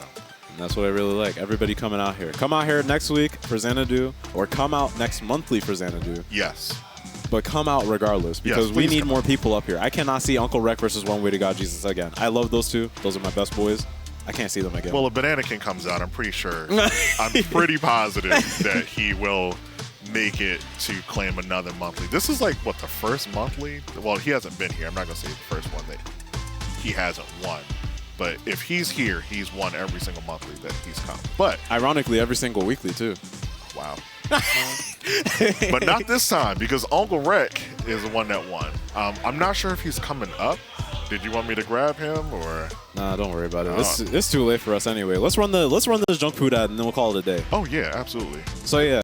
And that's what I really like. Everybody coming out here. Come out here next week for Xanadu, or come out next monthly for Xanadu. Yes. But come out regardless, because we need more people up here. I cannot see UncleWreck versus One Way to God Jesus again. I love those two. Those are my best boys. I can't see them again. Well, if Banana King comes out, I'm pretty sure, I'm pretty positive that he will make it to claim another monthly. This is like, what, the first monthly? Well, he hasn't been here. I'm not going to say the first one that he hasn't won. But if he's here, he's won every single monthly that he's come. But ironically, every single weekly, too. Wow. But not this time, because UncleWreck is the one that won. I'm not sure if he's coming up. Did you want me to grab him, or? Nah, don't worry about it. It's too late for us anyway. Let's run this junk food ad, and then we'll call it a day. Oh yeah, absolutely. So yeah.